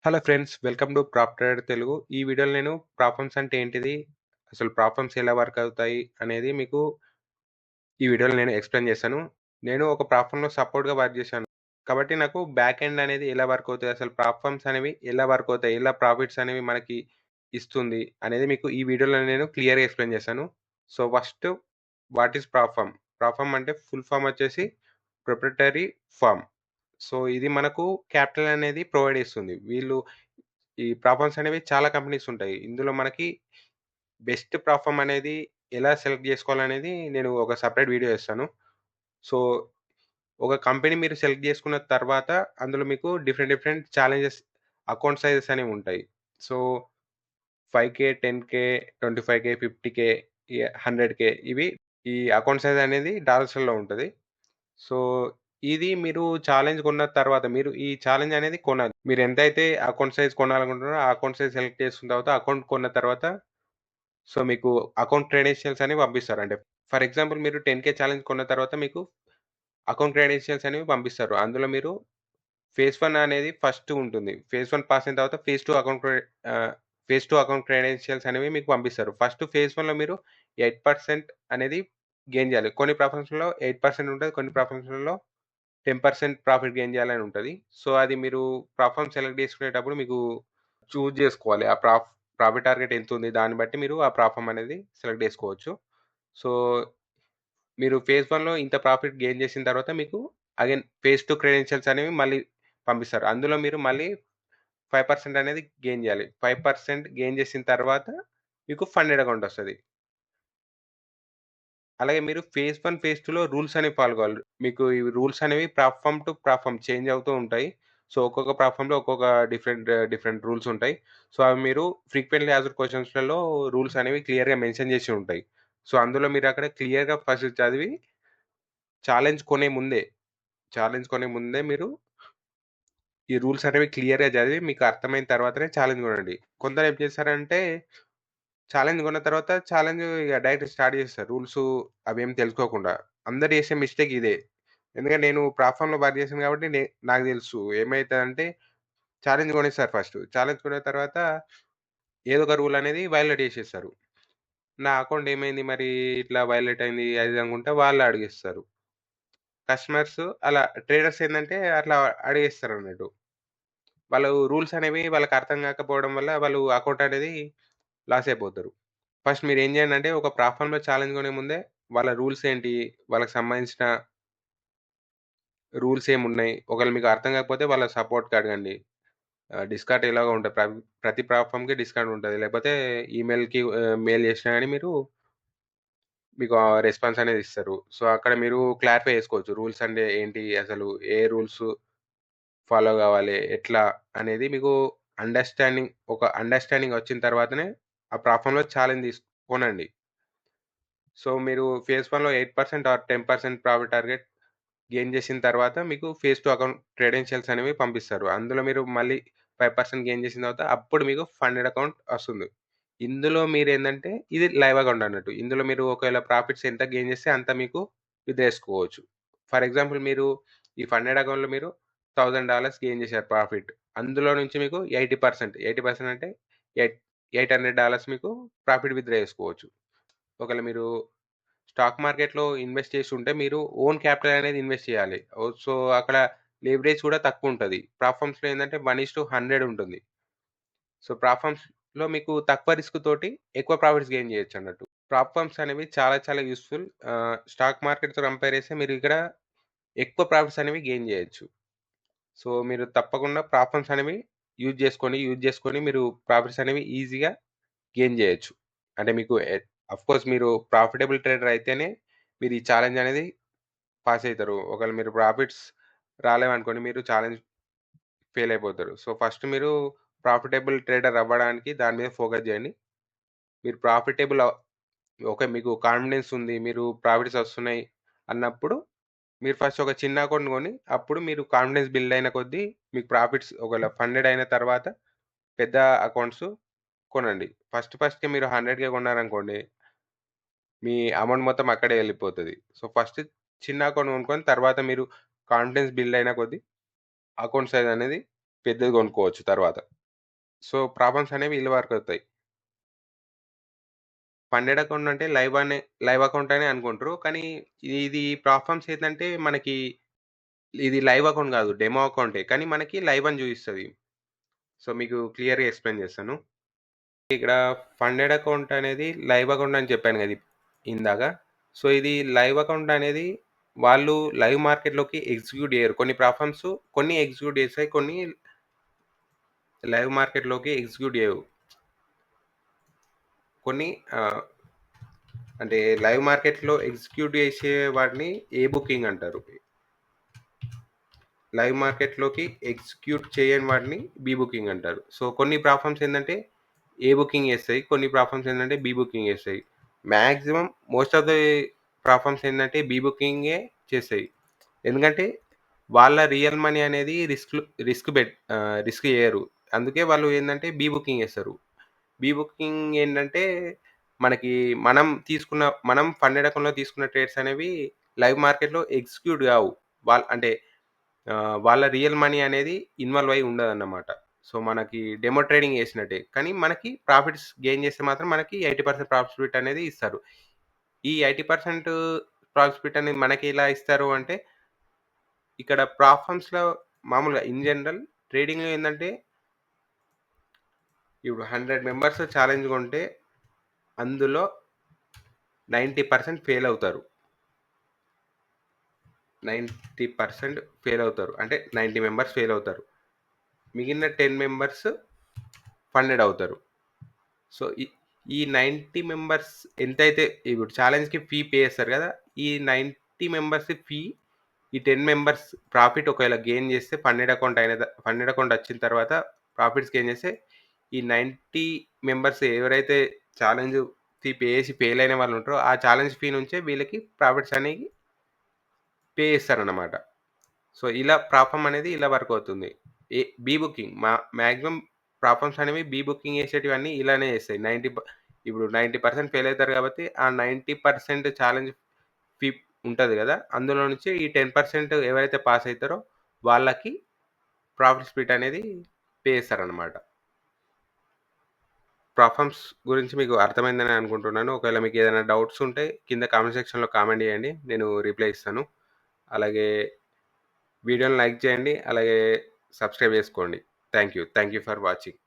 Hello friends, welcome to prop trader Telugu. ఈ వీడియోలో నేను ప్రాబ్లమ్స్ అంటే ఏంటిది? అసలు ప్రాబ్లమ్స్ ఎలా వర్క్ అవుతాయి? అనేది మీకు ఈ వీడియోలో నేను ఎక్స్‌ప్లెయిన్ చేశాను. నేను ఒక ప్రాబ్లమ్‌లో సపోర్ట్‌గా వర్క్ చేశాను. కాబట్టి నాకు బ్యాక్ ఎండ్ అనేది ఎలా వర్క్ అవుతాయి? అసలు ప్రాబ్లమ్స్ అనేవి ఎలా వర్క్ అవుతాయి? ఎలా ప్రాఫిట్స్ అనేవి మనకి ఇస్తుంది? అనేది మీకు ఈ వీడియోలో నేను క్లియర్‌గా ఎక్స్‌ప్లెయిన్ చేశాను. So, first what is prop firm? Prop firm అంటే ఫుల్ ఫార్మ్ వచ్చేసి ప్రొప్రైటరీ ఫర్మ్. సో, ఇది మనకు క్యాపిటల్ అనేది ప్రొవైడ్ చేస్తుంది. ఈ ప్రాబ్లమ్స్ అనేవి చాలా కంపెనీస్ ఉంటాయి. ఇందులో మనకి బెస్ట్ ప్లాట్‌ఫార్మ్ అనేది ఎలా సెలెక్ట్ జేసుకోవాలనేది నేను ఒక సెపరేట్ వీడియో చేస్తాను. సో, ఒక కంపెనీ మీరు సెలెక్ట్ చేసుకున్న తర్వాత అందులో మీకు డిఫరెంట్ ఛాలెంజెస్ అకౌంట్ సైజెస్ అనేవి ఉంటాయి. సో, 5,000, 10,000, 25,000, 50,000, 100,000 ఇవి ఈ అకౌంట్ సైజ్ అనేది డాలర్స్‌లో ఉంటది. సో, ఇది మీరు ఛాలెంజ్ కొన్న తర్వాత మీరు ఈ ఛాలెంజ్ అనేది కొనాలి. మీరెంతైతే అకౌంట్ సైజ్ కొనాలనుకుంటున్నారో ఆ అకౌంట్ సైజ్ సెలెక్ట్ చేసుకున్న తర్వాత అకౌంట్ కొన్న తర్వాత సో, మీకు అకౌంట్ క్రెడెన్షియల్స్ అనేవి పంపిస్తారు. అంటే ఫర్ ఎగ్జాంపుల్ మీరు 10,000 ఛాలెంజ్ కొన్న తర్వాత మీకు అకౌంట్ క్రెడెన్షియల్స్ అనేవి పంపిస్తారు. అందులో మీరు ఫేజ్ 1 అనేది ఫస్ట్ ఉంటుంది. ఫేజ్ 1 పాస్ అయిన తర్వాత ఆహ్, ఫేజ్ 2 అకౌంట్ క్రెడెన్షియల్స్ అనేవి మీకు పంపిస్తారు. ఫస్ట్ ఫేజ్ 1లో మీరు 8% అనేది గెయిన్ చేయాలి. కొన్ని ప్లాట్‌ఫార్మ్స్‌లో 8% ఉంటది. కొన్ని ప్లాట్‌ఫార్మ్స్‌లలో 10% ప్రాఫిట్ గెయిన్ చేయాలని ఉంటది. సో, అది మీరు ప్లాట్‌ఫార్మ్ సెలెక్ట్ చేసుకునేటప్పుడు మీకు చూజ్ జేసుకోవాలి. ప్రాఫిట్ టార్గెట్ ఎంతుంది? దాన్ని బట్టి మీరు ఆ ప్లాట్‌ఫార్మ్ అనేది సెలెక్ట్ జేసుకోవచ్చు. సో, మీరు ఫేజ్ 1లో ఇంత ప్రాఫిట్ గెయిన్ చేసిన తర్వాత మీకు అగైన్ ఫేజ్ 2 క్రెడెన్షియల్స్ అనేవి మళ్ళీ పంపిస్తారు. అందులో మీరు మళ్ళీ 5% అనేది గెయిన్ జేయాలి. 5% గెయిన్ చేసిన తర్వాత మీకు ఫండెడ్ అకౌంట్ ఒస్తది. అలాగే మీరు ఫేజ్ 1, ఫేజ్ 2లో రూల్స్ అనేవి ఫాలో కావాలి. మీకు ఈ రూల్స్ అనేవి ప్లాట్‌ఫార్మ్ టు ప్లాట్‌ఫార్మ్ చేంజ్ అవుతూ ఉంటాయి. సో, ఒక్కొక్క ప్లాట్‌ఫార్మ్‌లో ఒక్కొక్క డిఫరెంట్ రూల్స్ ఉంటాయి. సో, అవి మీరు ఫ్రీక్వెంట్‌లీ ఆస్క్డ్ క్వెషన్స్‌లలో రూల్స్ అనేవి క్లియర్‌గా మెన్షన్ చేసి ఉంటాయి. సో, అందులో మీరు అక్కడ క్లియర్‌గా ఫస్ట్ చదివి ఛాలెంజ్ కొనే ముందే, ఛాలెంజ్ కొనే ముందే మీరు ఈ రూల్స్ అనేవి క్లియర్‌గా చదివి మీకు అర్థమైన తర్వాతనే ఛాలెంజ్ కొనండి. కొందరు ఏం చేస్తారంటే ఛాలెంజ్ కొన్న తర్వాత ఛాలెంజ్ ఇగ డైరెక్ట్ స్టార్ట్ చేస్తారు. అవేమి తెలుసుకోకుండా. అందరూ చేసే మిస్టేక్ ఇదే. ఎందుకంటే నేను ప్లాట్‌ఫార్మ్‌లో వర్క్ చేశాను కాబట్టి నాకు తెలుసు. ఏమైతదంటే ఛాలెంజ్ కొనేస్తారు ఫస్ట్. ఛాలెంజ్ కొన్న తర్వాత ఏదో ఒక రూల్ అనేది వయలేట్ చేసేస్తారు. నా అకౌంట్ ఏమైంది మరి ఇట్లా వయలేట్ అయింది అది ఇది అనుకుంటే వాళ్ళే అడిగేస్తారు. కస్టమర్స్ అలా ట్రేడర్స్ ఏందంటే అట్లా అడిగేస్తారన్నట్టు. వాళ్ళు రూల్స్ అనేవి వాళ్ళకి అర్థం కాకపోవడం వల్ల వాళ్ళు అకౌంట్ అనేది లాస్ అయిపోతారు. ఫస్ట్ మీరేం చేయండంటే, ఒక ప్లాట్‌ఫార్మ్‌లో ఛాలెంజ్ కొనే ముందే వాళ్ళ రూల్స్ ఏంటి? వాళ్ళకి సంబంధించిన రూల్స్ ఏమున్నాయి? ఒకవేళ మీకు అర్థం కాకపోతే వాళ్ళ సపోర్ట్‌కి అడగండి. డిస్కార్డ్ ఎలాగో ఉంటది. ప్రతి ప్లాట్‌ఫార్మ్‌కి డిస్కార్డ్ ఉంటది. లేకపోతే మెయిల్ చేసినా గాని మీకు రెస్పాన్స్ అనేది ఇస్తారు. సో, అక్కడ మీరు క్లారిఫై చేసుకోవచ్చు. రూల్స్ అంటే ఏంటి? అసలు ఏ రూల్స్ ఫాలో కావాలి? ఎట్లా? అనేది మీకు అండర్‌స్టాండింగ్ వచ్చిన తర్వాతనే ఆ ప్లాట్‌ఫార్మ్‌లో ఛాలెంజ్ కొనండి. సో, మీరు ఫేజ్ 1లో 8% ఆర్ 10% ప్రాఫిట్ టార్గెట్ గెయిన్ చేసిన తర్వాత మీకు ఫేజ్ 2 అకౌంట్ క్రెడెన్షియల్స్ అనేవి పంపిస్తారు. అందులో మీరు మళ్ళీ 5% గెయిన్ చేసిన తర్వాత అప్పుడు మీకు ఫండెడ్ అకౌంట్ వస్తుంది. ఇందులో మీరేందంటే ఇది లైవ్ అకౌంట్ అన్నట్టు. ఇందులో మీరు ఒకవేళ ప్రాఫిట్స్ ఎంత గెయిన్ చేస్తే అంత మీకు విత్‌డ్రా. ఫర్ ఎగ్జాంపుల్ మీరు ఈ ఫండెడ్ అకౌంట్‌లో మీరు $1000 గెయిన్ చేశారు ప్రాఫిట్. అందులో నుంచి మీకు 80% అంటే ఎయిట్ $800 మీకు ప్రాఫిట్ విత్‌డ్రా చేసుకోవచ్చు. ఒకవేళ మీరు స్టాక్ మార్కెట్‌లో ఇన్వెస్ట్ చేసుంటే మీరు ఓన్ క్యాపిటల్ అనేది ఇన్వెస్ట్ చేయాలి. సో, అక్కడ లివరేజ్ కూడా తక్కువుంటది. ప్లాట్‌ఫార్మ్స్‌లో ఏందంటే 1:100 ఉంటుంది. సో, ప్లాట్‌ఫార్మ్స్‌లో మీకు తక్కువ రిస్క్ తోటి ఎక్కువ ప్రాఫిట్స్ గెయిన్ చేయొచ్చన్నట్టు. ప్లాట్‌ఫార్మ్స్ అనేవి చాలా యూజ్‌ఫుల్. స్టాక్ మార్కెట్‌తో కంపేర్ చేస్తే మీరు ఇక్కడ ఎక్కువ ప్రాఫిట్స్ అనేవి గెయిన్ చేయొచ్చు. సో, మీరు తప్పకుండా ప్లాట్‌ఫార్మ్స్ అనేవి యూజ్ చేసుకొని మీరు ప్రాఫిట్స్ అనేవి ఈజీగా గెయిన్ జేయొచ్చు. అంటే మీకు ఆఫ్‌కోర్స్ మీరు ప్రాఫిటబుల్ ట్రేడర్ అయితేనే మీరు ఈ ఛాలెంజ్ అనేది పాస్ అయితారు. ఒకవేళ మీరు ప్రాఫిట్స్ రాలేవనుకోండి మీరు ఛాలెంజ్ ఫెయిల్ అయిపోతారు. సో, ఫస్ట్ మీరు ప్రాఫిటబుల్ ట్రేడర్ అవ్వడానికి దాని మీద ఫోకస్ జేయండి. మీరు ప్రాఫిటబుల్ అవ్ ఓకే. మీకు కాన్ఫిడెన్స్ ఉంది. మీరు ప్రాఫిట్స్ వస్తున్నాయి అన్నప్పుడు మీరు ఫస్ట్ ఒక చిన్న అకౌంట్ కొని అప్పుడు మీరు కాన్ఫిడెన్స్ బిల్డ్ అయిన కొద్దీ మీకు ప్రాఫిట్స్ ఒకవేళ ఫండెడ్ అయిన తర్వాత పెద్ద అకౌంట్స్ కొనండి. ఫస్ట్‌కే మీరు 100,000 కొన్నారనుకోండి మీ అమౌంట్ మొత్తం అక్కడే ఎళ్ళిపోతది. సో, ఫస్ట్ చిన్న అకౌంట్ కొనుక్కొని తర్వాత మీరు కాన్ఫిడెన్స్ బిల్డ్ అయిన కొద్దీ అకౌంట్ సైజ్ అనేది పెద్దది కొనుక్కోవచ్చు తర్వాత. సో, ప్రాబ్లమ్స్ అనేవి ఇలా వరకు అవుతాయి. ఫండెడ్ అకౌంట్ అంటే లైవ్ అకౌంట్ అనే అనుకుంటారు. కానీ ఇది ప్రాబ్లమ్స్ ఏందంటే మనకి ఇది లైవ్ అకౌంట్ గాదు. డెమో అకౌంటే. కానీ మనకి లైవ్ అని చూయిస్తది. సో, మీకు క్లియర్‌గా ఎక్స్‌ప్లెయిన్ చేస్తాను. ఇక్కడ ఫండెడ్ అకౌంట్ అనేది లైవ్ అకౌంట్ అని చెప్పాను గదా! ఇందాక. సో, ఇది లైవ్ అకౌంట్ అనేది వాళ్ళు లైవ్ మార్కెట్‌లోకి ఎగ్జిక్యూట్ జేయరు. కొన్ని ప్లాట్‌ఫార్మ్స్ కొన్ని ఎగ్జిక్యూట్ చేస్తాయి. కొన్ని లైవ్ మార్కెట్‌లోకి ఎగ్జిక్యూట్ జేయవు. కొన్ని ఆహ్, అంటే లైవ్ మార్కెట్‌లో ఎగ్జిక్యూట్ చేసే వాటిని ఏ బుకింగ్ అంటారు. లైవ్ మార్కెట్‌లోకి ఎగ్జిక్యూట్ చేయని వాటిని బీ బుకింగ్ అంటారు. సో, కొన్ని ప్లాట్‌ఫార్మ్స్ ఏందంటే ఏ బుకింగ్ చేస్తాయి. కొన్ని ప్లాట్‌ఫార్మ్స్ ఏందంటే బీ బుకింగ్ చేస్తాయి. Maximum most of the platforms ఏందంటే బీ బుకింగే చేస్తాయి. ఎందుకంటే వాళ్ళ రియల్ మనీ అనేది రిస్క్ చేయరు. అందుకే వాళ్ళు ఏందంటే బీ బుకింగ్ చేస్తారు. బీ బుకింగ్ ఏంటంటే మనకి మనం ఫండెడ్ అకౌంట్‌లో తీసుకున్న ట్రేడ్స్ అనేవి లైవ్ మార్కెట్‌లో ఎగ్జిక్యూట్ కావు. అంటే వాళ్ళ రియల్ మనీ అనేది ఇన్వాల్వ్ అయ్యి ఉండదన్నమాట. సో, మనకి డెమో ట్రేడింగ్ చేసినట్టే. కానీ మనకి ప్రాఫిట్స్ గెయిన్ చేస్తే మాత్రం మనకి 80% ప్రాఫిట్ అనేది ఇస్తారు. ఈ 80% ప్రాఫిట్ అనేది మనకి ఎలా ఇస్తారు అంటే, ఇక్కడ ప్లాట్‌ఫార్మ్స్‌లో మామూలుగా ఇన్ జనరల్ ట్రేడింగ్‌లో ఏందంటే, ఇప్పుడు 100 మెంబర్స్ ఛాలెంజ్ కొంటే అందులో 90% ఫెయిల్ అవుతారు. 90% ఫెయిల్ అవుతారు. అంటే 90 మెంబర్స్ ఫెయిల్ అవుతారు. మిగిలిన 10 మెంబర్స్ ఫండెడ్ అవుతారు. సో, ఈ 90 మెంబర్స్ ఎంతైతే ఇప్పుడు ఛాలెంజ్‌కి ఫీ పే చేస్తారు గదా! ఈ 90 మెంబర్స్ ఫీ, ఈ 10 మెంబర్స్ ప్రాఫిట్ ఒకవేళ గెయిన్ చేస్తే ఫండెడ్ అకౌంట్ వచ్చిన తర్వాత ప్రాఫిట్స్ గెయిన్ చేస్తే, ఈ 90 మెంబర్స్ ఎవరైతే ఛాలెంజ్ ఫీ పే చేసి ఫెయిల్ అయిన వాళ్ళు ఉంటారో, ఆ ఛాలెంజ్ ఫీ నుంచే వీళ్ళకి ప్రాఫిట్స్ అనేవి పే చేస్తారన్నమాట. సో, ఇలా ప్రాబ్లమ్ అనేది ఇలా వర్క్ అవుతుంది. బీ బుకింగ్ మాక్సిమం ప్రాబ్లమ్స్ అనేవి బీ బుకింగ్ చేసేటివన్నీ ఇలానే చేస్తాయి. ఇప్పుడు 90% ఫెయిల్ అయితారు కాబట్టి, ఆ 90% ఛాలెంజ్ ఫీ ఉంటది గదా! అందులో నుంచి ఈ 10% ఎవరైతే పాస్ అయితారో వాళ్ళకి ప్రాఫిట్ స్ప్లిట్ అనేది పే చేస్తారనమాట. ప్రాబ్లమ్స్ గురించి మీకు అర్థమైందని అనుకుంటున్నాను. ఒకవేళ మీకేదైనా డౌట్స్ ఉంటే కింద కామెంట్ సెక్షన్‌లో కామెంట్ చేయండి. నేను రిప్లై ఇస్తాను. అలాగే వీడియోని లైక్ చేయండి. అలాగే సబ్స్క్రైబ్ చేసుకోండి. Thank you for watching.